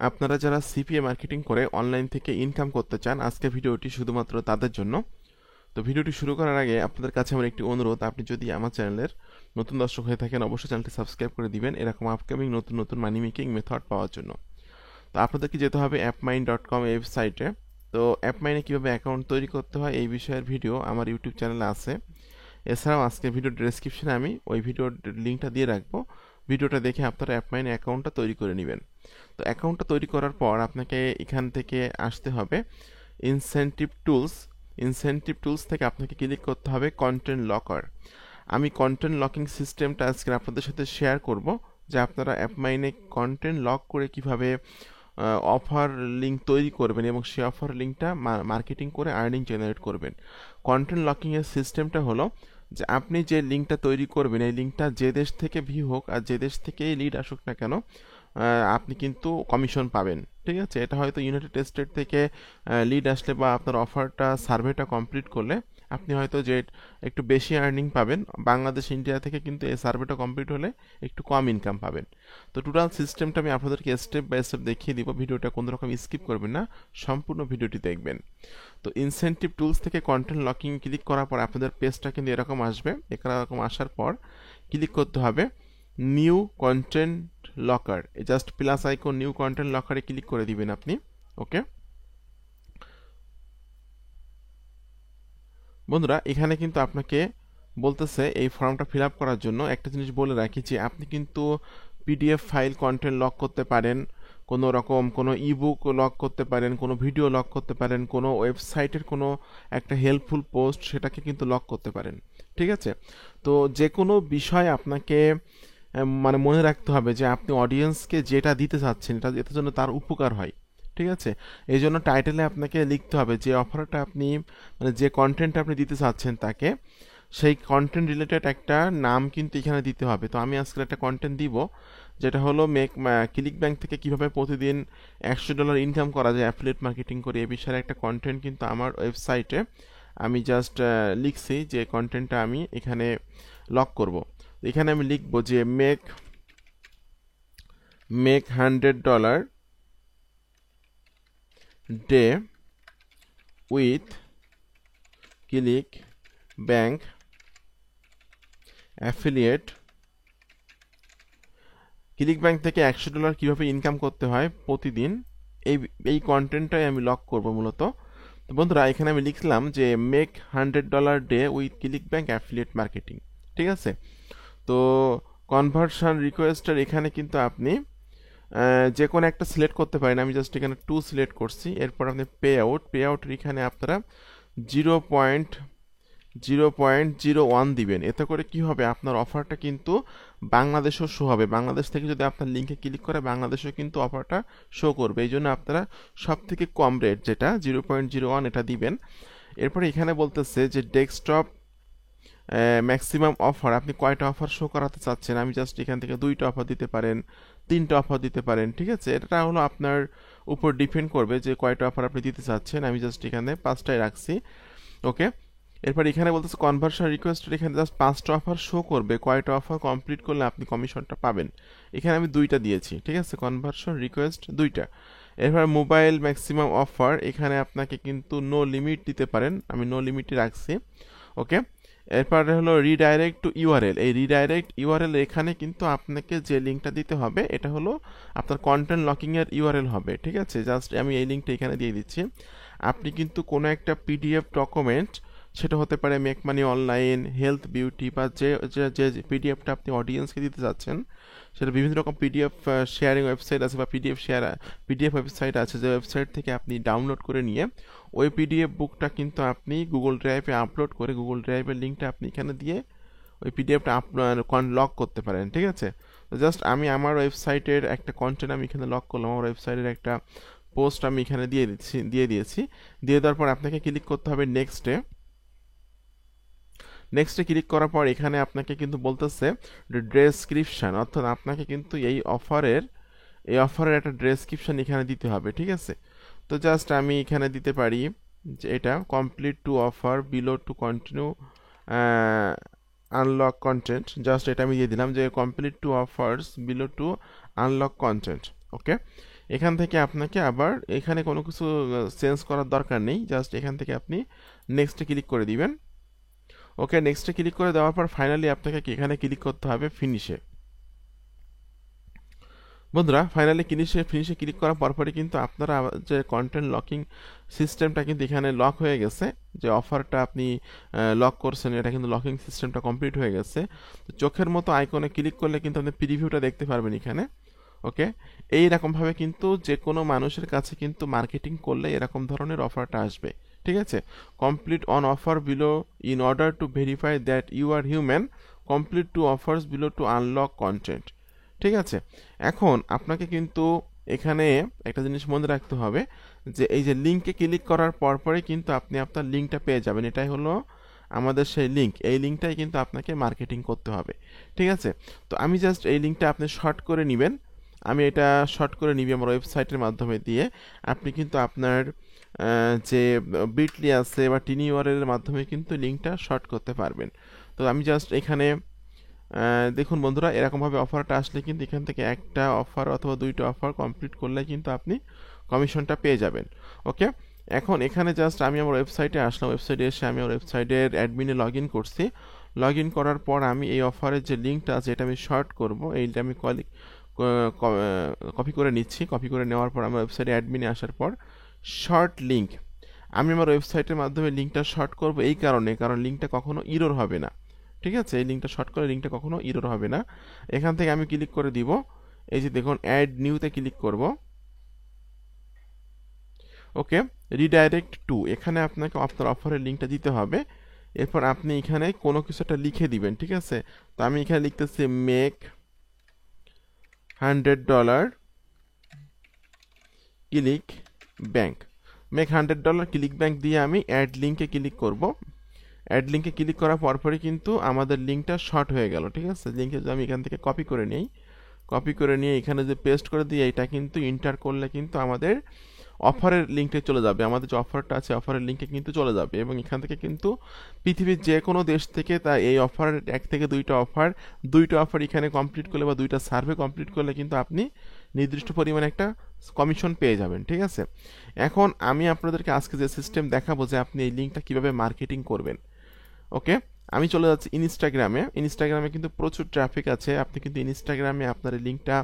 আপনারা যারা CPA marketing করে অনলাইন থেকে ইনকাম করতে চান, আজকে ভিডিওটি শুধুমাত্র তাদের জন্য। তো ভিডিওটি শুরু করার আগে আপনাদের কাছে আমার একটি অনুরোধ, আপনি যদি আমার চ্যানেলের নতুন দর্শক হয়ে থাকেন অবশ্যই চ্যানেলটি সাবস্ক্রাইব করে দিবেন এরকম আপকামিং নতুন নতুন মানি মেকিং মেথড পাওয়ার জন্য। তো আপনাদেরকে যেতে হবে appmine.com ওয়েবসাইটে। তো অ্যাপমাইনে কীভাবে অ্যাকাউন্ট তৈরি করতে হয় এই বিষয়ের ভিডিও আমার ইউটিউব চ্যানেলে আছে। এছাড়াও আজকে ভিডিও ডেসক্রিপশনে আমি ওই ভিডিওর লিঙ্কটা দিয়ে রাখবো, ভিডিওটা দেখে আপনারা অ্যাপমাইনে অ্যাকাউন্টটা তৈরি করে নেবেন। তো অ্যাকাউন্টটা তৈরি করার পর আপনাকে এখান থেকে আসতে হবে ইনসেনটিভ টুলস থেকে আপনাকে ক্লিক করতে হবে কন্টেন্ট লকার। আমি কন্টেন্ট লকিং সিস্টেমটা আজকে আপনাদের সাথে শেয়ার করব, যে আপনারা অ্যাপমাইনে কন্টেন্ট লক করে কিভাবে অফার লিঙ্ক তৈরি করবেন এবং সেই অফার লিঙ্কটা মার্কেটিং করে আর্নিং জেনারেট করবেন। কন্টেন্ট লকিংয়ের সিস্টেমটা হলো যে আপনি যে লিঙ্কটা তৈরি করবেন এই লিঙ্কটা যে দেশ থেকে ভিউ হোক আর যে দেশ থেকেই লিড আসুক না কেন, আপনি কিন্তু কমিশন পাবেন। ঠিক আছে, এটা হয়তো ইউনাইটেড স্টেট থেকে লিড আসলে বা আপনার অফারটা সার্ভেটা কমপ্লিট করলে আপনি হয়তো যে একটু বেশি আর্নিং পাবেন, বাংলাদেশ ইন্ডিয়া থেকে কিন্তু এই সার্ভেটা কমপ্লিট হলে একটু কম ইনকাম পাবেন। তো টোটাল সিস্টেমটা আমি আপনাদেরকে স্টেপ বাই স্টেপ দেখিয়ে দিব, ভিডিওটা কোনো রকম স্কিপ করবেন না, সম্পূর্ণ ভিডিওটি দেখবেন। তো ইনসেনটিভ টুলস থেকে কন্টেন্ট লকিং ক্লিক করার পর আপনাদের পেজটা কিন্তু এরকম আসবে। এরকম আসার পর ক্লিক করতে হবে new content locker, just plus icon new content লকারে ক্লিক করে দিবেন আপনি। ওকে বন্ধুরা, এখানে কিন্তু আপনাকে বলতেছে এই ফর্মটা ফিল আপ করার জন্য। একটা জিনিস বলে রাখি যে আপনি কিন্তু পিডিএফ ফাইল কন্টেন্ট লক করতে পারেন, কোনো রকম কোনো ইবুক লক করতে পারেন, কোনো ভিডিও লক করতে পারেন, কোনো ওয়েবসাইটের কোনো একটা হেল্পফুল পোস্ট সেটাকে কিন্তু লক করতে পারেন। ঠিক আছে, তো যে কোনো বিষয় আপনাকে মানে মনে রাখতে হবে যে আপনি অডিয়েন্সকে যেটা দিতে চাচ্ছেন এটা এটার জন্য তার উপকার হয়। ঠিক আছে, এই জন্য টাইটেলে আপনাকে লিখতে হবে যে অফারটা আপনি মানে যে কন্টেন্ট আপনি দিতে চাচ্ছেন তাকে সেই কন্টেন্ট রিলেটেড একটা নাম কিন্তু এখানে দিতে হবে। তো আমি আজকে একটা কন্টেন্ট দিব যেটা হলো ক্লিক ব্যাংক থেকে কিভাবে প্রতিদিন $100 ইনকাম করা যায় অ্যাফিলিয়েট মার্কেটিং করে, এই বিষয়ে একটা কন্টেন্ট কিন্তু আমার ওয়েবসাইটে আমি জাস্ট লিখছি যে কন্টেন্টটা আমি এখানে লক করব। এখানে আমি লিখব যে make $100 day with click bank affiliate. Click bank থেকে $100 কীভাবে ইনকাম করতে হয় প্রতিদিন, এই এই কন্টেন্টটাই আমি লক করব মূলত। তো বন্ধুরা, এখানে আমি লিখলাম যে make $100 day with click bank affiliate marketing. ঠিক আছে, তো কনভার্সন রিকোয়েস্টের এখানে কিন্তু আপনি যে কোনো একটা সিলেক্ট করতে পারেন। আমি জাস্ট এখানে 2 সিলেক্ট করছি। এরপর আপনি পে আউটের এখানে আপনারা 0.01 দিবেন। এতে করে কি হবে, আপনার অফারটা কিন্তু বাংলাদেশও শো হবে। বাংলাদেশ থেকে যদি আপনার লিঙ্কে ক্লিক করে বাংলাদেশেও কিন্তু অফারটা শো করবে। এই জন্য আপনারা সব থেকে কম রেট যেটা 0.01 এটা দিবেন। এরপরে এখানে বলতেছে যে ডেস্কটপ ম্যাক্সিমাম অফার, আপনি কয়টা অফার শো করাতে চাচ্ছেন। আমি জাস্ট এখান থেকে 2টা অফার দিতে পারেন, 3টা অফার দিতে পারেন। ঠিক আছে, এটা হলো আপনার উপর ডিপেন্ড করবে যে কয়টা অফার আপনি দিতে চাচ্ছেন। আমি জাস্ট এখানে 5টাই রাখছি। ওকে, এরপর এখানে বলতেছে কনভার্সন রিকোয়েস্টের এখানে জাস্ট 5টা অফার শো করবে, কয়টা অফার কমপ্লিট করলে আপনি কমিশনটা পাবেন। এখানে আমি 2টা দিয়েছি। ঠিক আছে, কনভার্সন রিকোয়েস্ট 2টা। এরপর মোবাইল ম্যাক্সিমাম অফার, এখানে আপনাকে কিন্তু নো লিমিট দিতে পারেন, আমি নো লিমিটই রাখছি। ওকে, এরপরে হলো রিডাইরেক্ট টু ইউআরএল। এই রিডাইরেক্ট ইউআরএল এখানে কিন্তু আপনাকে যে লিঙ্কটা দিতে হবে এটা হলো আপনার কন্টেন্ট লকিংয়ের ইউআরএল হবে। ঠিক আছে, জাস্ট আমি এই লিঙ্কটা এখানে দিয়ে দিচ্ছি। আপনি কিন্তু কোনো একটা পিডিএফ ডকুমেন্ট, সেটা হতে পারে make money online, health, beauty বা যে যে পিডিএফটা আপনি অডিয়েন্সকে দিতে চাচ্ছেন, সেটা বিভিন্ন রকম পিডিএফ শেয়ারিং ওয়েবসাইট আছে বা পিডিএফ ওয়েবসাইট আছে, যে ওয়েবসাইট থেকে আপনি ডাউনলোড করে নিয়ে ওই পিডিএফ বুকটা কিন্তু আপনি গুগল ড্রাইভে আপলোড করে গুগল ড্রাইভের লিঙ্কটা আপনি এখানে দিয়ে ওই পিডিএফটা লক করতে পারেন। ঠিক আছে, তো জাস্ট আমি আমার ওয়েবসাইটের একটা কন্টেন্ট আমি এখানে লক করলাম, আমার ওয়েবসাইটের একটা পোস্ট আমি এখানে দিয়ে দিয়েছি। দিয়ে দেওয়ার পর আপনাকে ক্লিক করতে হবে নেক্সটে ক্লিক করার পর এখানে আপনাকে কিন্তু বলতেছে ডেসক্রিপশন, অর্থাৎ আপনাকে কিন্তু এই অফারের একটা ডেসক্রিপশন এখানে দিতে হবে। ঠিক আছে, তো জাস্ট আমি এখানে দিতে পারি যে এটা complete two offer below to continue unlock content, just এটা আমি দিয়ে দিলাম যে complete two offers below to unlock content. Okay, এখান থেকে আপনাকে আবার এখানে কোনো কিছু চেঞ্জ করার দরকার নেই, জাস্ট এখান থেকে আপনি নেক্সটে ক্লিক করে দিবেন। ওকে, নেক্সটে ক্লিক করে দেওয়ার পর ফাইনালি আপনাকে এখানে ক্লিক করতে হবে ফিনিশে। বন্ধুরা ফাইনালি ফিনিশে ক্লিক করার পরপরই কিন্তু আপনারা যে কন্টেন্ট লকিং সিস্টেমটা কিন্তু এখানে লক হয়ে গেছে, যে অফারটা আপনি লক করছেন এটা কিন্তু লকিং সিস্টেমটা কমপ্লিট হয়ে গেছে। তো চোখের মতো আইকনে ক্লিক করলে কিন্তু আপনি প্রিভিউটা দেখতে পারবেন এখানে। ওকে, এইরকমভাবে কিন্তু যে কোনো মানুষের কাছে কিন্তু মার্কেটিং করলে এরকম ধরনের অফারটা আসবে। ঠিক আছে, complete on offer below in order to verify that you are human, complete two offers below to unlock content. ঠিক আছে, এখন আপনাকে কিন্তু এখানে একটা জিনিস মনে রাখতে হবে যে এই যে লিঙ্কে ক্লিক করার পরপরই কিন্তু আপনি আপনার লিঙ্কটা পেয়ে যাবেন। এটাই হলো আমাদের সেই লিঙ্ক, এই লিঙ্কটাই কিন্তু আপনাকে মার্কেটিং করতে হবে। ঠিক আছে, তো আমি জাস্ট এই লিঙ্কটা আপনি শর্ট করে নেবেন, আমি এটা শর্ট করে নিবি আমার ওয়েবসাইটের মাধ্যমে দিয়ে। আপনি কিন্তু আপনার যে বিটলি আছে বা টিনিওয়ারের মাধ্যমে কিন্তু লিঙ্কটা শর্ট করতে পারবেন। তো আমি জাস্ট এখানে দেখুন বন্ধুরা, এরকমভাবে অফারটা আসলে কিন্তু এখান থেকে একটা অফার অথবা দুইটা অফার কমপ্লিট করলে কিন্তু আপনি কমিশনটা পেয়ে যাবেন। ওকে, এখন এখানে জাস্ট আমি আমার ওয়েবসাইটে আসলাম, ওয়েবসাইটে এসে আমি আমার ওয়েবসাইটের অ্যাডমিনে লগ ইন করছি। লগ ইন করার পর আমি এই অফারের যে লিঙ্কটা আছে এটা আমি শর্ট করব, এইটা আমি কপি করে নিচ্ছি। কপি করে নেওয়ার পর আমার ওয়েবসাইটে অ্যাডমিনে আসার পর শর্ট লিঙ্ক, আমি আমার ওয়েবসাইটের মাধ্যমে লিঙ্কটা শর্ট করব এই কারণে, কারণ লিঙ্কটা কখনো ইরর হবে না। ঠিক আছে, এই লিঙ্কটা শর্ট করে লিঙ্কটা কখনো ইরর হবে না। এখান থেকে আমি ক্লিক করে দিব, এই যে দেখুন অ্যাড নিউতে ক্লিক করব। ওকে, রিডাইরেক্ট টু, এখানে আপনাকে আপনার অফারের লিঙ্কটা দিতে হবে। এরপর আপনি এখানে কোনো কিছু একটা লিখে দিবেন। ঠিক আছে, তো আমি এখানে লিখতেছি make $100 click bank. Make $100 click bank দিয়ে আমি অ্যাড লিঙ্কে ক্লিক করব। অ্যাড লিঙ্কে ক্লিক করার পরপরই কিন্তু আমাদের লিঙ্কটা শর্ট হয়ে গেল। ঠিক আছে, লিঙ্কে যদি আমি এখান থেকে কপি করে নিই, কপি করে নিয়ে এখানে যে পেস্ট করে দিই, এটা কিন্তু ইন্টার করলে কিন্তু আমাদের অফারের লিঙ্কে চলে যাবে, আমাদের যে অফারটা আছে অফারের লিঙ্কে কিন্তু চলে যাবে। এবং এখান থেকে কিন্তু পৃথিবীর যে কোনো দেশ থেকে তা এই অফারের এক থেকে দুইটা অফার এখানে কমপ্লিট করলে বা দুইটা সার্ভে কমপ্লিট করলে কিন্তু আপনি নির্দিষ্ট পরিমাণে একটা কমিশন পেয়ে যাবেন। ঠিক আছে, এখন আমি আপনাদেরকে আজকে যে সিস্টেম দেখাবো যে আপনি এই লিঙ্কটা কিভাবে মার্কেটিং করবেন। ওকে, আমি চলে যাচ্ছি ইনস্টাগ্রামে কিন্তু প্রচুর ট্রাফিক আছে। আপনি কিন্তু ইনস্টাগ্রামে আপনার এই লিঙ্কটা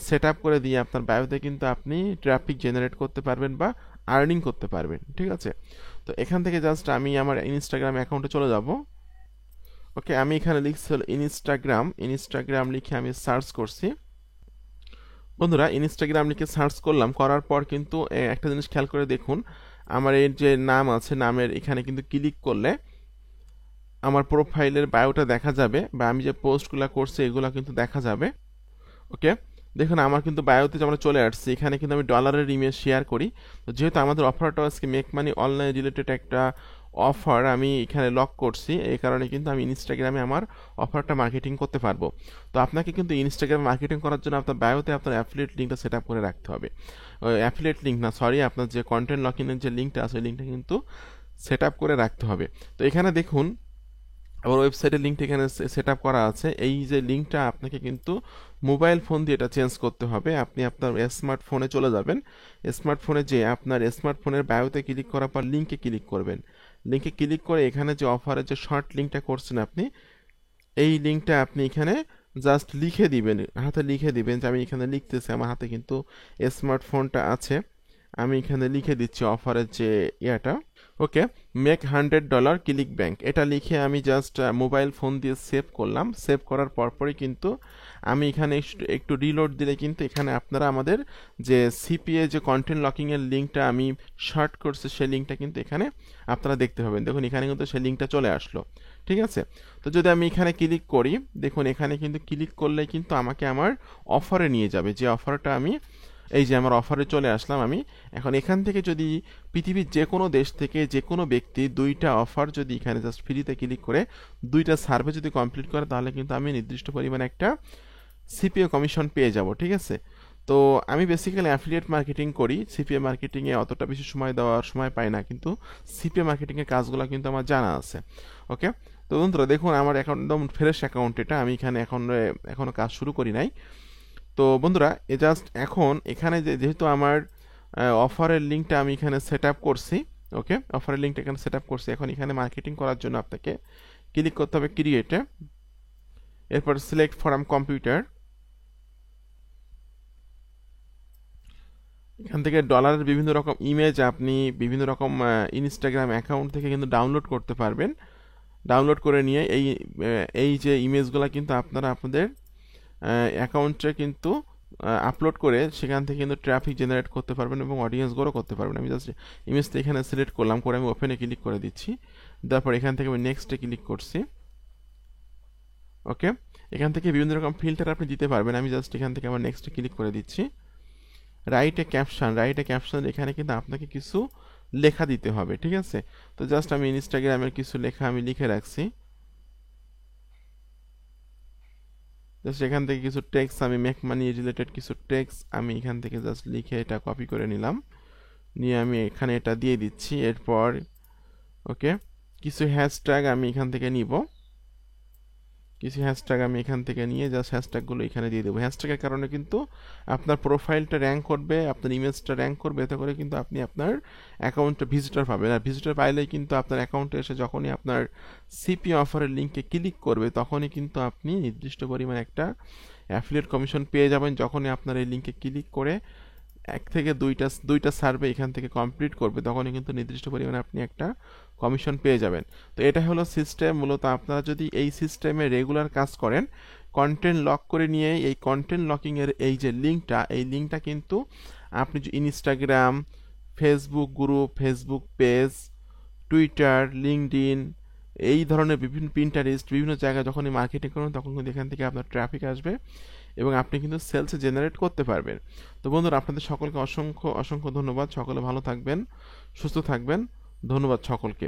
সেট আপ করে দিয়ে আপনার বায়োতে কিন্তু আপনি ট্রাফিক জেনারেট করতে পারবেন বা আর্নিং করতে পারবেন। ঠিক আছে, তো এখান থেকে জাস্ট আমি আমার ইনস্টাগ্রাম অ্যাকাউন্টে চলে যাব। ওকে, আমি এখানে লিখছি ইনস্টাগ্রাম লিখে আমি সার্চ করছি। বন্ধুরা ইনস্টাগ্রাম লিখে সার্চ করলাম, করার পর কিন্তু একটা জিনিস খেয়াল করে দেখুন, আমার এর যে নাম আছে নামের এখানে কিন্তু ক্লিক করলে আমার প্রোফাইলের বায়োটা দেখা যাবে বা আমি যে পোস্টগুলো করছি এগুলো কিন্তু দেখা যাবে। ওকে, দেখুন আমার কিন্তু বায়োতে আমরা চলে আসছি, এখানে কিন্তু আমি ডলারের ইমেজ শেয়ার করি। তো যেহেতু আমাদের অফারটা আজকে মেক মানি অনলাইন রিলেটেড একটা অফার আমি এখানে লক করছি, এই কারণে কিন্তু আমি ইনস্টাগ্রামে আমার অফারটা মার্কেটিং করতে পারবো। তো আপনাকে কিন্তু ইনস্টাগ্রামে মার্কেটিং করার জন্য আপনার বায়োতে আপনার অ্যাফিলিয়েট লিঙ্কটা সেট আপ করে রাখতে হবে। অ্যাফিলিয়েট লিঙ্ক না, সরি, আপনার যে কন্টেন্ট লকিংয়ের যে লিঙ্কটা আছে ওই লিঙ্কটা কিন্তু সেট আপ করে রাখতে হবে। তো এখানে দেখুন আমার ওয়েবসাইটের লিঙ্কটা এখানে সেট আপ করা আছে। এই যে লিঙ্কটা আপনাকে কিন্তু মোবাইল ফোন দিয়ে এটা চেঞ্জ করতে হবে। আপনি আপনার স্মার্টফোনে চলে যাবেন, স্মার্টফোনে যে আপনার স্মার্টফোনের বায়োতে ক্লিক করার পর লিঙ্কে ক্লিক করবেন। লিঙ্কে ক্লিক করে এখানে যে অফারের যে শর্ট লিঙ্কটা করছেন আপনি, এই লিঙ্কটা আপনি এখানে জাস্ট লিখে দিবেন, হাতে লিখে দিবেন। যে আমি এখানে লিখতেছি, আমার হাতে কিন্তু স্মার্টফোনটা আছে, আমি এখানে লিখে দিচ্ছি অফারের যে ইয়াটা। ওকে, মেক $100 ক্লিক ব্যাংক, এটা লিখে আমি জাস্ট মোবাইল ফোন দিয়ে সেভ করলাম। সেভ করার পরপরই কিন্তু আমি এখানে একটু রিলোড দিলে কিন্তু এখানে আপনারা আমাদের যে সিপিএ যে কন্টেন্ট লকিংয়ের লিঙ্কটা আমি শর্ট করছি সেই লিঙ্কটা কিন্তু এখানে আপনারা দেখতে পাবেন। দেখুন এখানে কিন্তু সেই লিঙ্কটা চলে আসলো। ঠিক আছে, তো যদি আমি এখানে ক্লিক করি, দেখুন এখানে কিন্তু ক্লিক করলে কিন্তু আমাকে আমার অফারে নিয়ে যাবে, যে অফারটা আমি এই যে আমার অফারে চলে আসলাম আমি। এখন এখান থেকে যদি পৃথিবীর যে কোনো দেশ থেকে যে কোনো ব্যক্তি দুইটা অফার যদি এখানে জাস্ট ফ্রিতে ক্লিক করে দুইটা সার্ভে যদি কমপ্লিট করে, তাহলে কিন্তু আমি নির্দিষ্ট পরিমাণে একটা সিপিএ কমিশন পেয়ে যাব। ঠিক আছে, তো আমি বেসিক্যালি অ্যাফিলিয়েট মার্কেটিং করি, সিপিএ মার্কেটিংয়ে অতটা বেশি সময় পাই না, কিন্তু সিপিএ মার্কেটিংয়ের কাজগুলো কিন্তু আমার জানা আছে। ওকে, তো বন্ধুরা দেখুন আমার একদম ফ্রেশ অ্যাকাউন্ট, এটা আমি এখানে এখনো কাজ শুরু করি নাই। তো বন্ধুরা জাস্ট এখন এখানে যেহেতু আমার অফারের লিঙ্কটা আমি এখানে সেট আপ করছি, ওকে, অফারের লিঙ্কটা এখানে সেট আপ করছি। এখন এখানে মার্কেটিং করার জন্য আপনাকে ক্লিক করতে হবে ক্রিয়েটে, এরপর সিলেক্ট ফ্রম কম্পিউটার। এখান থেকে ডলারের বিভিন্ন রকম ইমেজ আপনি বিভিন্ন রকম ইনস্টাগ্রাম অ্যাকাউন্ট থেকে কিন্তু ডাউনলোড করতে পারবেন। ডাউনলোড করে নিয়ে এই যে ইমেজগুলো কিন্তু আপনারা আপনাদের অ্যাকাউন্টে কিন্তু আপলোড করে সেখান থেকে কিন্তু ট্রাফিক জেনারেট করতে পারবেন এবং অডিয়েন্স গ্রো করতে পারবেন। আমি জাস্ট ইমেজটা এখানে সিলেক্ট করলাম, করে আমি ওপেনে ক্লিক করে দিচ্ছি। তারপর এখান থেকে আমি নেক্সটে ক্লিক করছি, ওকে। এখান থেকে বিভিন্ন রকম ফিল্টার আপনি দিতে পারবেন। আমি জাস্ট এখান থেকে আমার নেক্সটে ক্লিক করে দিচ্ছি। রাইট এ ক্যাপশন এখানে কিন্তু আপনাকে কিছু লেখা দিতে হবে, ঠিক আছে। তো জাস্ট আমি ইনস্টাগ্রামের কিছু লেখা আমি লিখে রাখছি। জাস্ট এখান থেকে কিছু টেক্সট আমি মেক মানি রিলেটেড কিছু টেক্সট আমি এখান থেকে জাস্ট লিখে এটা কপি করে নিলাম, নিয়ে আমি এখানে এটা দিয়ে দিচ্ছি। এরপর ওকে, কিছু হ্যাশট্যাগ আমি এখান থেকে নিব, কিছু হ্যাশট্যাগ আমি এখান থেকে নিয়ে জাস্ট হ্যাশট্যাগুলো এখানে দিয়ে দেবো। হ্যাশট্যাগের কারণে কিন্তু আপনার প্রোফাইলটা র্যাঙ্ক করবে, আপনার ইমেজটা র্যাঙ্ক করবে, এতে করে কিন্তু আপনি আপনার অ্যাকাউন্টে ভিজিটর পাবেন। আর ভিজিটর পাইলেই কিন্তু আপনার অ্যাকাউন্টে এসে যখনই আপনার সিপি অফারের লিঙ্কে ক্লিক করবে তখনই কিন্তু আপনি নির্দিষ্ট পরিমাণে একটা অ্যাফিলিয়েট কমিশন পেয়ে যাবেন। যখনই আপনার এই লিঙ্কে ক্লিক করে 1 থেকে 2টা সার্ভে এখান থেকে কমপ্লিট করবে তখনই কিন্তু নির্দিষ্ট পরিমাণে আপনি একটা কমিশন পেয়ে যাবেন। তো এটা হলো সিস্টেম। মূলত আপনারা যদি এই সিস্টেমে রেগুলার কাজ করেন, কন্টেন্ট লক করে নিয়ে এই কন্টেন্ট লকিংয়ের এই যে লিঙ্কটা কিন্তু আপনি Instagram, Facebook group, Facebook page, Twitter, LinkedIn, এই ধরনের বিভিন্ন পিন্টারেস্ট বিভিন্ন জায়গায় যখনই মার্কেটিং করবেন তখন কিন্তু এখান থেকে আপনার ট্রাফিক আসবে এবং আপনি কিন্তু সেলস জেনারেট করতে পারবেন। তো বন্ধুরা, আপনাদের সকলকে অসংখ্য অসংখ্য ধন্যবাদ। সকলে ভালো থাকবেন, সুস্থ থাকবেন। ধন্যবাদ সকলকে।